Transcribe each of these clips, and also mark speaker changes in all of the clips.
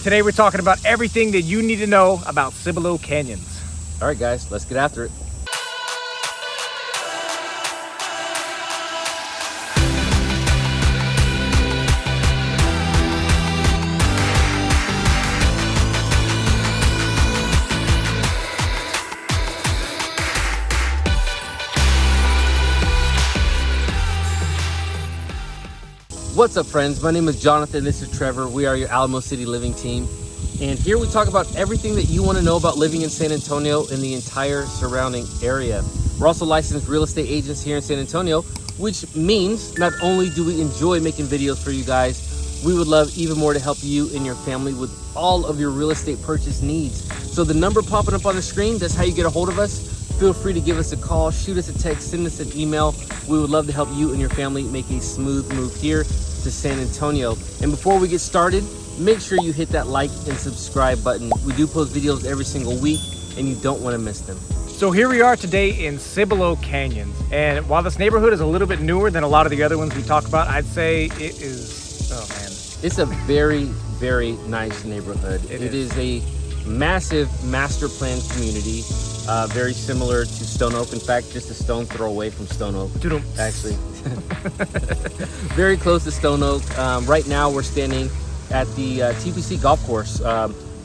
Speaker 1: Today we're talking about everything that you need to know about Cibolo Canyons.
Speaker 2: All right, guys, let's get after it. What's up, friends? My name is Jonathan. This is Trevor. We are your Alamo City Living team. And here we talk about everything that you want to know about living in San Antonio and the entire surrounding area. We're also licensed real estate agents here in San Antonio, which means not only do we enjoy making videos for you guys, we would love even more to help you and your family with all of your real estate purchase needs. So the number popping up on the screen, that's how you get a hold of us. Feel free to give us a call, shoot us a text, send us an email. We would love to help you and your family make a smooth move here to San Antonio. And before we get started, make sure you hit that like and subscribe button. We do post videos every single week and you don't want to miss them.
Speaker 1: So here we are today in Cibolo Canyons. And while this neighborhood is a little bit newer than a lot of the other ones we talk about, I'd say it is, oh man.
Speaker 2: It's a very, very nice neighborhood. It is a massive master plan community. Very similar to Stone Oak. In fact, just a stone throw away from Stone Oak, actually. Very close to Stone Oak. Right now we're standing at the TPC golf course.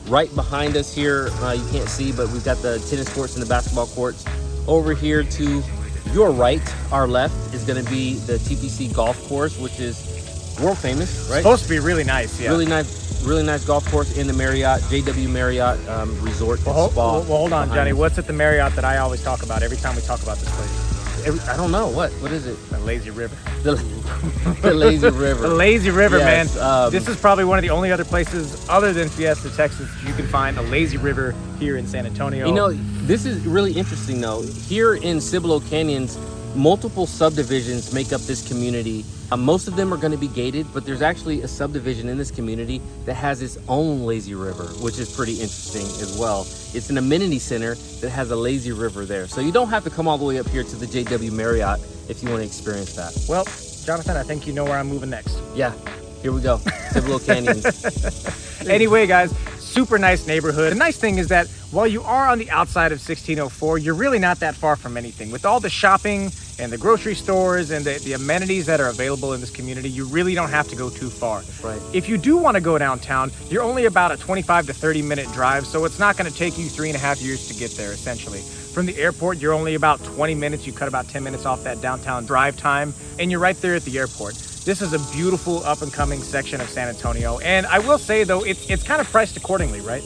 Speaker 2: Right behind us here, you can't see, but we've got the tennis courts and the basketball courts. Over here to your right, our left, is going to be the TPC golf course, which is world famous, right?
Speaker 1: Supposed to be really nice, yeah.
Speaker 2: Really nice golf course in the Marriott, JW Marriott Resort and Spa.
Speaker 1: Well, hold on, Johnny. What's at the Marriott that I always talk about every time we talk about this place?
Speaker 2: I don't know. What is it?
Speaker 1: The Lazy River.
Speaker 2: The Lazy River.
Speaker 1: The Lazy River,
Speaker 2: yes,
Speaker 1: man. This is probably one of the only other places other than Fiesta, Texas, you can find a lazy river here in San Antonio.
Speaker 2: You know, this is really interesting, though. Here in Cibolo Canyons, multiple subdivisions make up this community. Most of them are going to be gated, but there's actually a subdivision in this community that has its own lazy river, which is pretty interesting as well. It's an amenity center that has a lazy river there. So you don't have to come all the way up here to the JW Marriott if you want to experience that.
Speaker 1: Well, Jonathan, I think you know where I'm moving next.
Speaker 2: Yeah, here we go. Cibolo Canyons.
Speaker 1: Anyway, guys, super nice neighborhood. The nice thing is that while you are on the outside of 1604, you're really not that far from anything. With all the shopping and the grocery stores and the amenities that are available in this community, you really don't have to go too far.
Speaker 2: That's right.
Speaker 1: If you do want to go downtown, you're only about a 25 to 30 minute drive, so it's not going to take you 3.5 years to get there, essentially. From the airport, you're only about 20 minutes. You cut about 10 minutes off that downtown drive time, and you're right there at the airport. This is a beautiful up-and-coming section of San Antonio, and I will say, though, it's kind of priced accordingly, right?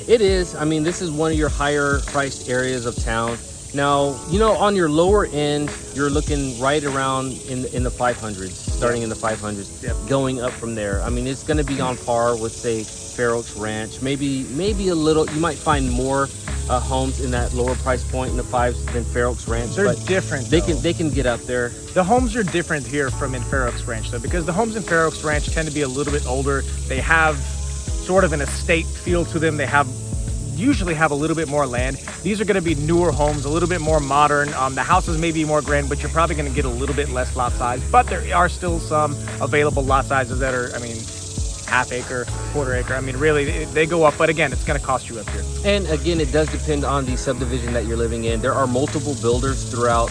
Speaker 2: It is. I mean, this is one of your higher priced areas of town. Now, you know, on your lower end, you're looking right around in the 500s, starting in the 500s, going up from there. I mean, it's going to be on par with, say, Fair Oaks Ranch. Maybe a little. You might find more homes in that lower price point in the fives than Fair Oaks Ranch.
Speaker 1: They're different.
Speaker 2: They can get up there.
Speaker 1: The homes are different here from in Fair Oaks Ranch, though, because the homes in Fair Oaks Ranch tend to be a little bit older. They have sort of an estate feel to them. They usually have a little bit more land. These are going to be newer homes, a little bit more modern. The houses may be more grand, but you're probably going to get a little bit less lot size. But there are still some available lot sizes that are, I mean, half acre, quarter acre. I mean, really, they go up. But again, it's going to cost you up here.
Speaker 2: And again, it does depend on the subdivision that you're living in. There are multiple builders throughout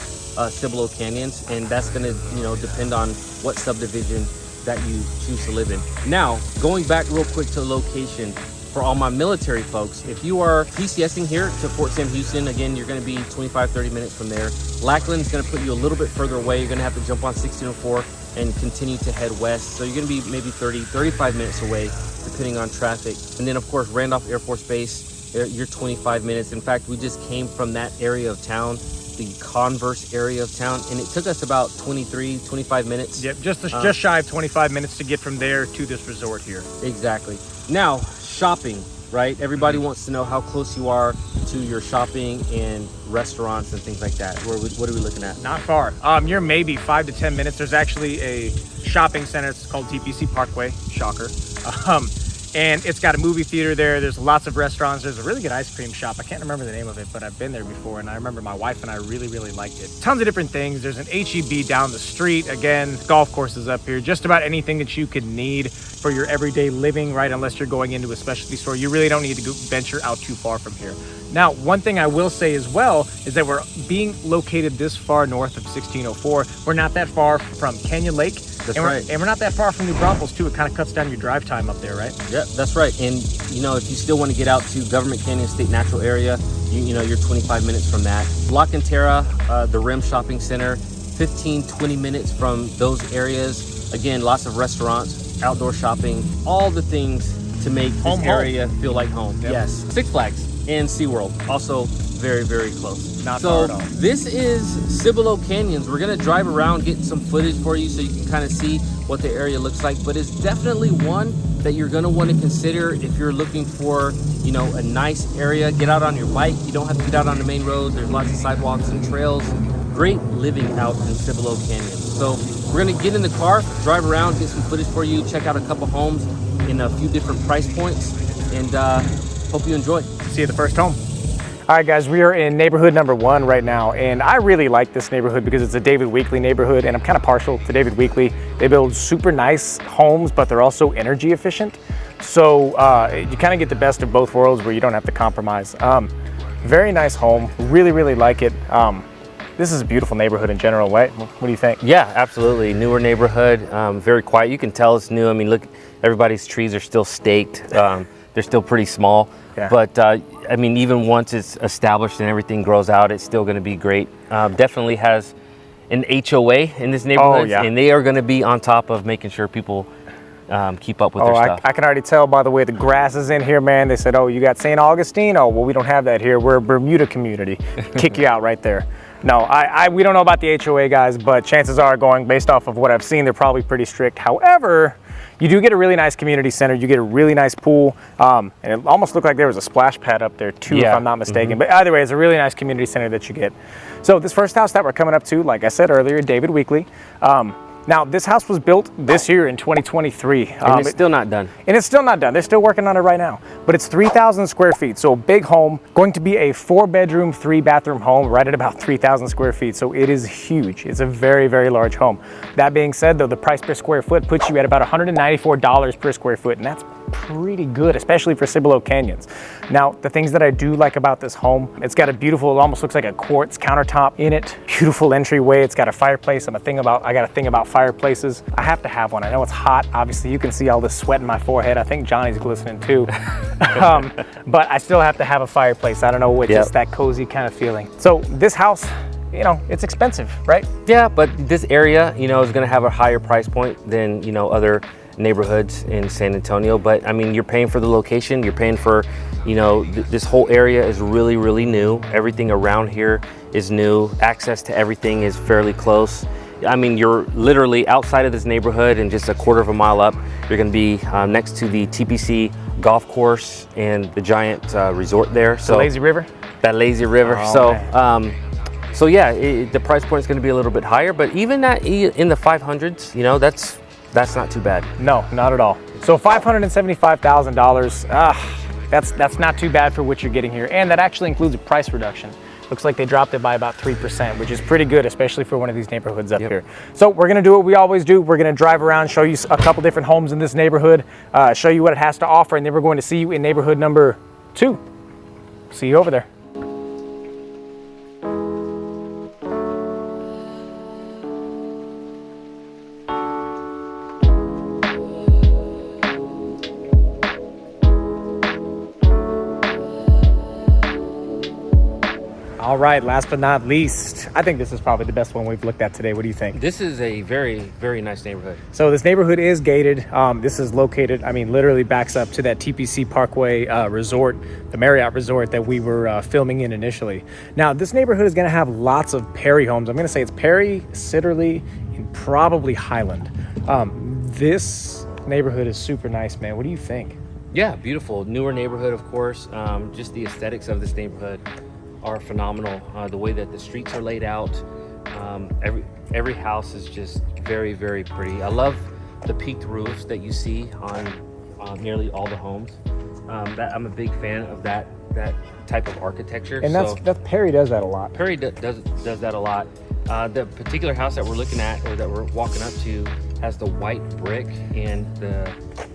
Speaker 2: Cibolo Canyons, and that's going to, depend on what subdivision that you choose to live in. Now, going back real quick to location, for all my military folks, if you are PCSing here to Fort Sam Houston, again, you're going to be 25-30 minutes from there. Lackland's going to put you a little bit further away. You're going to have to jump on 1604 and continue to head west. So you're going to be maybe 35 minutes away, depending on traffic. And then, of course, Randolph Air Force Base, you're 25 minutes. In fact, we just came from that area of town, the Converse area of town, and it took us about 25 minutes.
Speaker 1: Yep, just shy of 25 minutes to get from there to this resort here.
Speaker 2: Exactly. Now, shopping, right? Everybody wants to know how close you are to your shopping and restaurants and things like that. What are we looking at?
Speaker 1: Not far. You're maybe 5 to 10 minutes. There's actually a shopping center. It's called TPC Parkway. Shocker. And it's got a movie theater there. There's lots of restaurants. There's a really good ice cream shop. I can't remember the name of it, but I've been there before, and I remember my wife and I really, really liked it. Tons of different things. There's an HEB down the street. Again, golf courses up here. Just about anything that you could need for your everyday living, right? Unless you're going into a specialty store. You really don't need to go venture out too far from here. Now, one thing I will say as well is that we're being located this far north of 1604. We're not that far from Canyon Lake.
Speaker 2: That's right.
Speaker 1: And we're not that far from New Braunfels, too. It kind of cuts down your drive time up there, right?
Speaker 2: Yeah, that's right. And, you know, if you still want to get out to Government Canyon State Natural Area, you know, you're 25 minutes from that. La Cantera, the Rim Shopping Center, 15-20 minutes from those areas. Again, lots of restaurants, outdoor shopping, all the things to make this area feel like home.
Speaker 1: Yep.
Speaker 2: Yes. Six Flags and SeaWorld, also very, very close.
Speaker 1: Not far at all.
Speaker 2: This is Cibolo Canyons. We're gonna drive around, get some footage for you so you can kind of see what the area looks like, but it's definitely one that you're gonna want to consider if you're looking for, you know, a nice area. Get out on your bike. You don't have to get out on the main road. There's lots of sidewalks and trails. Great living out in Cibolo Canyons. So we're gonna get in the car, drive around, get some footage for you, check out a couple homes in a few different price points, and hope you enjoy.
Speaker 1: See you at the first home. All right, guys, we are in neighborhood number 1 right now, and I really like this neighborhood because it's a David Weekley neighborhood, and I'm kind of partial to David Weekley. They build super nice homes, but they're also energy efficient. So you kind of get the best of both worlds where you don't have to compromise. Very nice home, really, really like it. This is a beautiful neighborhood in general, right? What do you think?
Speaker 2: Yeah, absolutely. Newer neighborhood, very quiet. You can tell it's new. I mean, look, everybody's trees are still staked. They're still pretty small,
Speaker 1: yeah.
Speaker 2: But I mean, even once it's established and everything grows out, it's still going to be great. Definitely has an HOA in this neighborhood,
Speaker 1: yeah.
Speaker 2: And they are going to be on top of making sure people keep up with their stuff.
Speaker 1: I can already tell by the way the grass is in here, man. They said, oh, you got St. Augustine? Oh, well, we don't have that here. We're a Bermuda community. Kick you out right there. No, we don't know about the HOA, guys, but chances are, going based off of what I've seen, they're probably pretty strict. However, you do get a really nice community center. You get a really nice pool, and it almost looked like there was a splash pad up there too, if I'm not mistaken. But either way, it's a really nice community center that you get. So this first house that we're coming up to, like I said earlier, David Weekley. Now, this house was built this year in 2023.
Speaker 2: And it's still not done.
Speaker 1: And it's still not done. They're still working on it right now. But it's 3,000 square feet, so a big home. Going to be a 4-bedroom, 3-bathroom home right at about 3,000 square feet. So it is huge. It's a very, very large home. That being said, though, the price per square foot puts you at about $194 per square foot, and that's pretty good, especially for Cibolo Canyons. Now, the things that I do like about this home, it's got a beautiful, it almost looks like a quartz countertop in it. Beautiful entryway. It's got a fireplace. I got a thing about fireplaces. I have to have one. I know it's hot. Obviously, you can see all this sweat in my forehead. I think Johnny's glistening too. But I still have to have a fireplace. I don't know, it's just that cozy kind of feeling. So this house, you know, it's expensive, right?
Speaker 2: Yeah, but this area, you know, is going to have a higher price point than, you know, other neighborhoods in San Antonio. But I mean, you're paying for the location, you're paying for, you know, this whole area is really, really new. Everything around here is new. Access to everything is fairly close. I mean, you're literally outside of this neighborhood and just a quarter of a mile up, you're going to be next to the TPC golf course and the giant resort there. So
Speaker 1: the lazy river?
Speaker 2: That lazy river.
Speaker 1: Oh,
Speaker 2: so yeah, the price point is going to be a little bit higher, but even in the 500s, you know, that's not too bad.
Speaker 1: No, not at all. So $575,000, that's not too bad for what you're getting here. And that actually includes a price reduction. Looks like they dropped it by about 3%, which is pretty good, especially for one of these neighborhoods up here. So we're gonna do what we always do. We're gonna drive around, show you a couple different homes in this neighborhood, show you what it has to offer, and then we're going to see you in neighborhood number 2. See you over there. All right, last but not least, I think this is probably the best one we've looked at today. What do you think?
Speaker 2: This is a very, very nice neighborhood.
Speaker 1: So this neighborhood is gated. This is located, I mean, literally backs up to that TPC Parkway resort, the Marriott resort that we were filming in initially. Now, this neighborhood is gonna have lots of Perry homes. I'm gonna say it's Perry, Sitterly, and probably Highland. This neighborhood is super nice, man. What do you think?
Speaker 2: Yeah, beautiful. Newer neighborhood, of course. Just the aesthetics of this neighborhood are phenomenal. The way that the streets are laid out, every house is just very, very pretty. I love the peaked roofs that you see on nearly all the homes. I'm a big fan of that type of architecture.
Speaker 1: And that's Perry does that a lot.
Speaker 2: Perry does that a lot. The particular house that we're looking at, or that we're walking up to, has the white brick and the,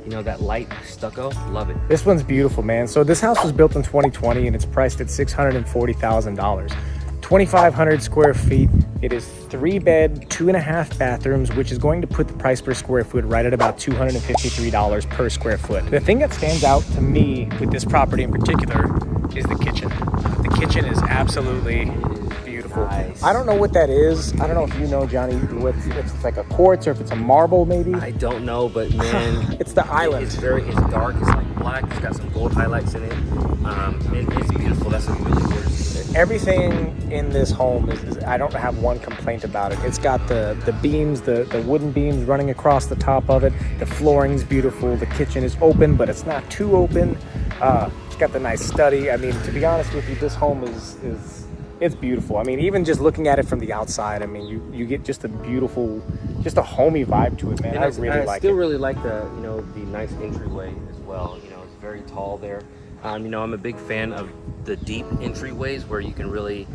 Speaker 2: that light stucco. Love it.
Speaker 1: This one's beautiful, man. So this house was built in 2020 and it's priced at $640,000. 2,500 square feet. It is 3-bed, 2.5 bathrooms, which is going to put the price per square foot right at about $253 per square foot. The thing that stands out to me with this property in particular is the kitchen. The kitchen is absolutely beautiful.
Speaker 2: Nice.
Speaker 1: I don't know what that is. I don't know if you know, Johnny, if it's like a quartz or if it's a marble maybe.
Speaker 2: I don't know, but man,
Speaker 1: it's the island.
Speaker 2: It's dark. It's like black. It's got some gold highlights in it. It's beautiful. That's a really gorgeous.
Speaker 1: Everything in this home is I don't have one complaint about it. It's got the beams, the wooden beams running across the top of it. The flooring's beautiful. The kitchen is open, but it's not too open. It's got the nice study. I mean, to be honest with you, this home is it's beautiful. I mean, even just looking at it from the outside, I mean, you get just a beautiful, just a homey vibe to it, man.
Speaker 2: And
Speaker 1: I really like it.
Speaker 2: I still really like the nice entryway as well. It's very tall there. I'm a big fan of the deep entryways where you can really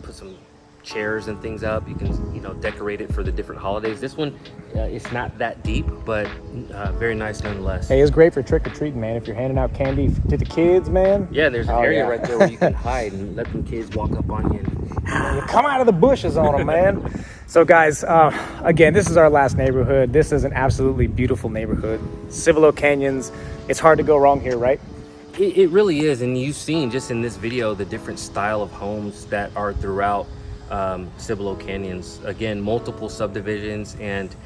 Speaker 2: put some chairs and things up. You can decorate it for the different holidays. This one, it's not that deep, but very nice nonetheless.
Speaker 1: Hey, it's great for trick-or-treating, man. If you're handing out candy to the kids, man.
Speaker 2: Yeah, there's an area right there where you can hide and let them kids walk up on you and
Speaker 1: you come out of the bushes on them, man. So guys, again, this is our last neighborhood. This is an absolutely beautiful neighborhood. Cibolo Canyons. It's hard to go wrong here, right?
Speaker 2: It really is, and you've seen just in this video the different style of homes that are throughout Cibolo Canyons. Again, multiple subdivisions, and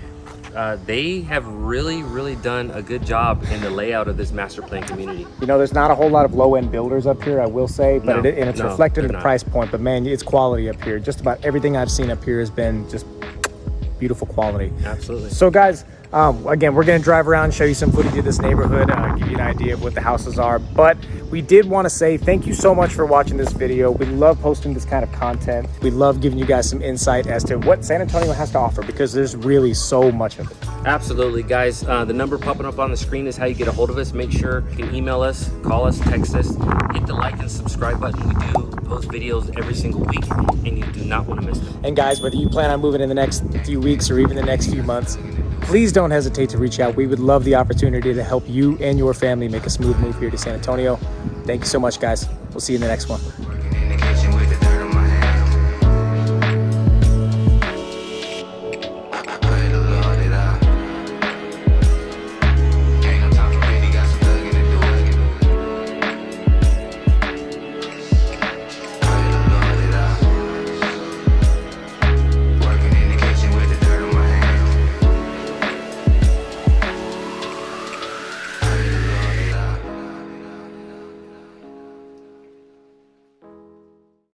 Speaker 2: they have really done a good job in the layout of this master plan community.
Speaker 1: There's not a whole lot of low-end builders up here, I will say, but it's reflected in the price point. But man, it's quality up here. Just about everything I've seen up here has been just beautiful quality.
Speaker 2: Absolutely.
Speaker 1: So guys, again, we're going to drive around, show you some footage of this neighborhood, give you an idea of what the houses are. But we did want to say thank you so much for watching this video. We love posting this kind of content. We love giving you guys some insight as to what San Antonio has to offer, because there's really so much of it.
Speaker 2: Absolutely, guys. The number popping up on the screen is how you get a hold of us. Make sure you can email us, call us, text us, hit the like and subscribe button. We do post videos every single week, and you do not want to miss them.
Speaker 1: And guys, whether you plan on moving in the next few weeks or even the next few months, please don't hesitate to reach out. We would love the opportunity to help you and your family make a smooth move here to San Antonio. Thank you so much, guys. We'll see you in the next one.